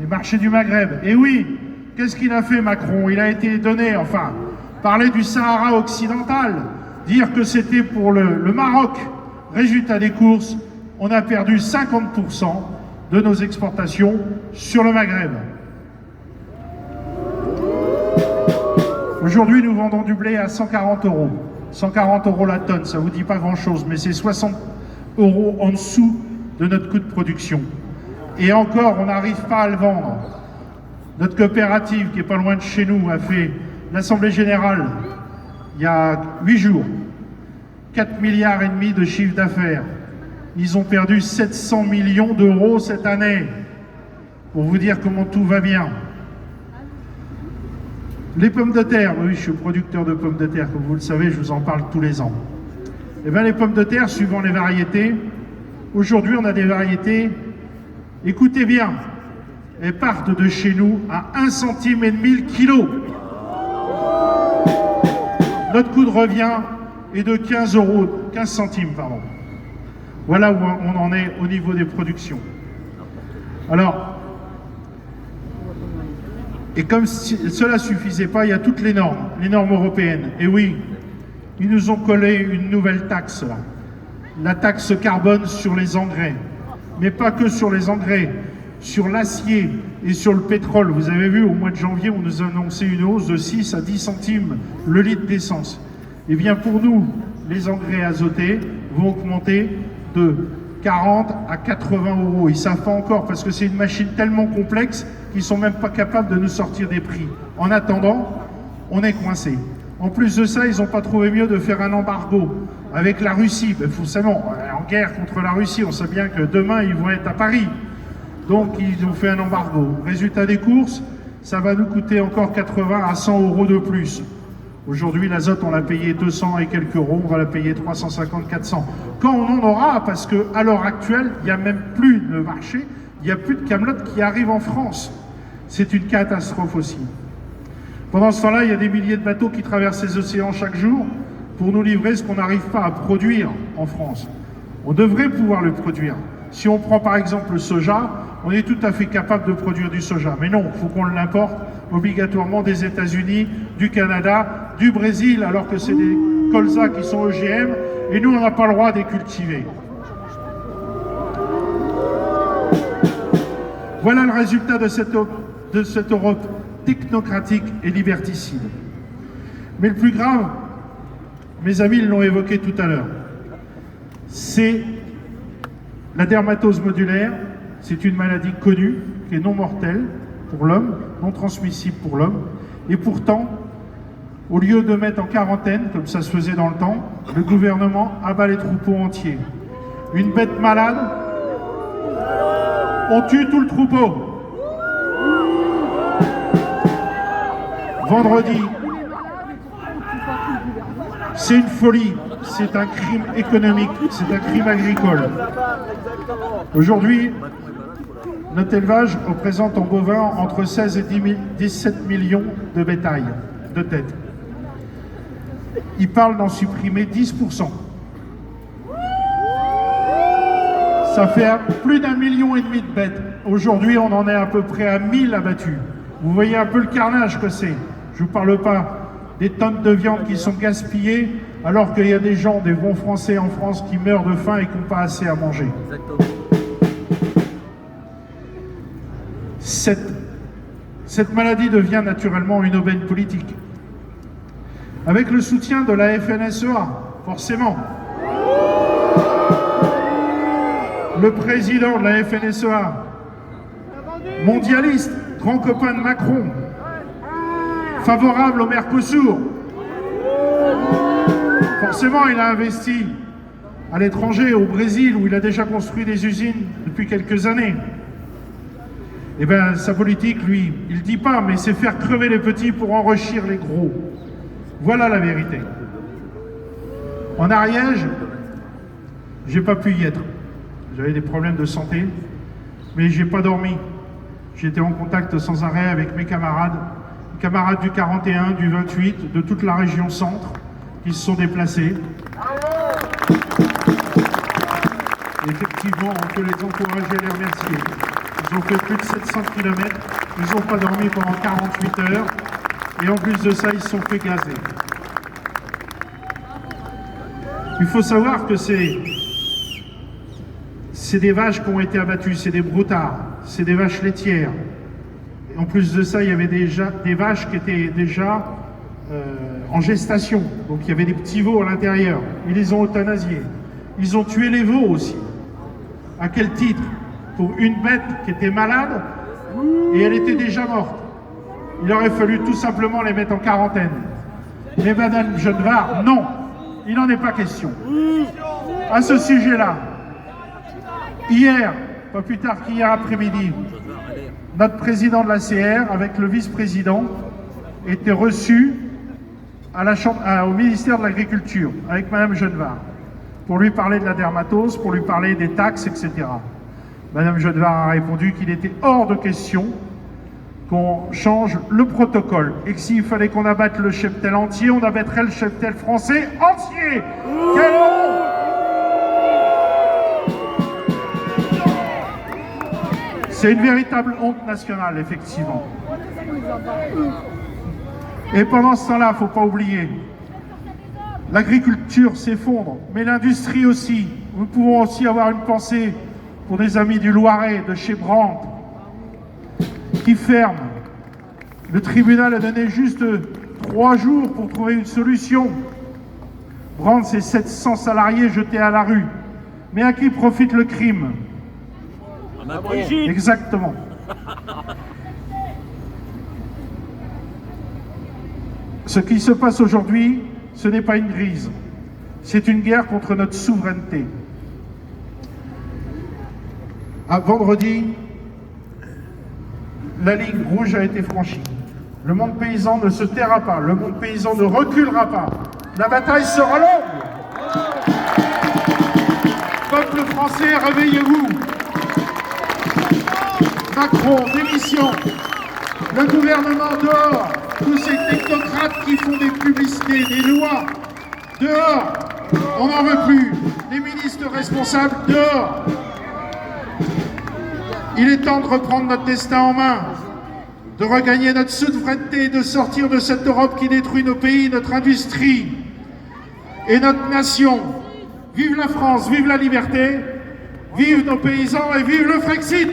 les marchés du Maghreb. Et oui, qu'est-ce qu'il a fait Macron? Il a été donné, enfin, parler du Sahara occidental, dire que c'était pour le Maroc. Résultat des courses, on a perdu 50% de nos exportations sur le Maghreb. Aujourd'hui, nous vendons du blé à 140 €. 140 € la tonne, ça ne vous dit pas grand-chose, mais c'est 60 € en dessous de notre coût de production. Et encore, on n'arrive pas à le vendre. Notre coopérative, qui est pas loin de chez nous, a fait l'Assemblée Générale il y a 8 jours. 4,5 milliards de chiffre d'affaires. Ils ont perdu 700 millions d'euros cette année. Pour vous dire comment tout va bien. Les pommes de terre, oui, je suis producteur de pommes de terre, comme vous le savez, je vous en parle tous les ans. Eh bien, les pommes de terre, suivant les variétés, aujourd'hui, on a des variétés, écoutez bien, elles partent de chez nous à 1,5 centime le kilo. Notre coût de revient est de 15 centimes, pardon. Voilà où on en est au niveau des productions. Alors, et comme si cela ne suffisait pas, il y a toutes les normes européennes. Et oui, ils nous ont collé une nouvelle taxe, là. La taxe carbone sur les engrais. Mais pas que sur les engrais, sur l'acier et sur le pétrole. Vous avez vu, au mois de janvier, on nous a annoncé une hausse de 6 à 10 centimes le litre d'essence. Eh bien, pour nous, les engrais azotés vont augmenter de 40 à 80 €. Ils ne savent pas encore parce que c'est une machine tellement complexe qu'ils ne sont même pas capables de nous sortir des prix. En attendant, on est coincé. En plus de ça, ils n'ont pas trouvé mieux de faire un embargo avec la Russie. Ben, forcément, en guerre contre la Russie, on sait bien que demain, ils vont être à Paris. Donc, ils ont fait un embargo. Résultat des courses, ça va nous coûter encore 80 à 100 € de plus. Aujourd'hui, l'azote, on l'a payé 200 et quelques euros, on va la payer 350, 400. Quand on en aura, parce qu'à l'heure actuelle, il n'y a même plus de marché, il n'y a plus de camelotes qui arrivent en France. C'est une catastrophe aussi. Pendant ce temps-là, il y a des milliers de bateaux qui traversent les océans chaque jour pour nous livrer ce qu'on n'arrive pas à produire en France. On devrait pouvoir le produire. Si on prend par exemple le soja, on est tout à fait capable de produire du soja. Mais non, il faut qu'on l'importe obligatoirement des États-Unis, du Canada, du Brésil, alors que c'est des colzas qui sont OGM, et nous, on n'a pas le droit de les cultiver. Voilà le résultat de cette Europe technocratique et liberticide. Mais le plus grave, mes amis l'ont évoqué tout à l'heure, c'est la dermatose modulaire. C'est une maladie connue, qui est non mortelle pour l'homme, non transmissible pour l'homme. Et pourtant, au lieu de mettre en quarantaine, comme ça se faisait dans le temps, le gouvernement abat les troupeaux entiers. Une bête malade, on tue tout le troupeau. Vendredi, c'est une folie, c'est un crime économique, c'est un crime agricole. Aujourd'hui, notre élevage représente en bovin entre 16 et 17 millions de bétail, de têtes. Il parle d'en supprimer 10%. Ça fait plus d'1,5 million de bêtes. Aujourd'hui, on en est à peu près à 1000 abattus. Vous voyez un peu le carnage que c'est. Je ne vous parle pas des tonnes de viande qui sont gaspillées, alors qu'il y a des gens, des bons Français en France, qui meurent de faim et qui n'ont pas assez à manger. Exactement. Cette maladie devient naturellement une aubaine politique. Avec le soutien de la FNSEA, forcément. Le président de la FNSEA, mondialiste, grand copain de Macron, favorable au Mercosur. Forcément, il a investi à l'étranger, au Brésil, où il a déjà construit des usines depuis quelques années. Eh bien, sa politique, lui, il ne dit pas, mais c'est faire crever les petits pour enrichir les gros. Voilà la vérité. En Ariège, j'ai pas pu y être. J'avais des problèmes de santé, mais j'ai pas dormi. J'étais en contact sans arrêt avec mes camarades du 41, du 28, de toute la région centre, qui se sont déplacés. Et effectivement, on peut les encourager et les remercier. Ils ont fait plus de 700 km, ils n'ont pas dormi pendant 48 heures, et en plus de ça, ils se sont fait gazer. Il faut savoir que c'est des vaches qui ont été abattues, c'est des broutards, c'est des vaches laitières. Et en plus de ça, il y avait déjà des vaches qui étaient déjà en gestation, donc il y avait des petits veaux à l'intérieur. Ils les ont euthanasiés. Ils ont tué les veaux aussi. À quel titre? Pour une bête qui était malade et elle était déjà morte. Il aurait fallu tout simplement les mettre en quarantaine. Mais Madame Genevard, non, il n'en est pas question. À ce sujet-là, hier, pas plus tard qu'hier après-midi, notre président de la CR, avec le vice-président, était reçu à la chambre, au ministère de l'Agriculture, avec Madame Genevard, pour lui parler de la dermatose, pour lui parler des taxes, etc. Madame Genevard a répondu qu'il était hors de question qu'on change le protocole et que s'il fallait qu'on abatte le cheptel entier, on abattrait le cheptel français entier. Quelle honte! C'est une véritable honte nationale, effectivement. Et pendant ce temps-là, il ne faut pas oublier, l'agriculture s'effondre, mais l'industrie aussi. Nous pouvons aussi avoir une pensée pour des amis du Loiret, de chez Brandt, qui ferment. Le tribunal a donné juste 3 jours pour trouver une solution. Brandt, c'est 700 salariés jetés à la rue. Mais à qui profite le crime? Exactement. Ce qui se passe aujourd'hui, ce n'est pas une crise. C'est une guerre contre notre souveraineté. À vendredi, la ligne rouge a été franchie. Le monde paysan ne se taira pas. Le monde paysan ne reculera pas. La bataille sera longue. Peuple français, réveillez-vous. Macron, démission. Le gouvernement dehors. Tous ces technocrates qui font des publicités, des lois. Dehors. On n'en veut plus. Les ministres responsables, dehors. Il est temps de reprendre notre destin en main, de regagner notre souveraineté, de sortir de cette Europe qui détruit nos pays, notre industrie et notre nation. Vive la France, vive la liberté, vive nos paysans et vive le Frexit!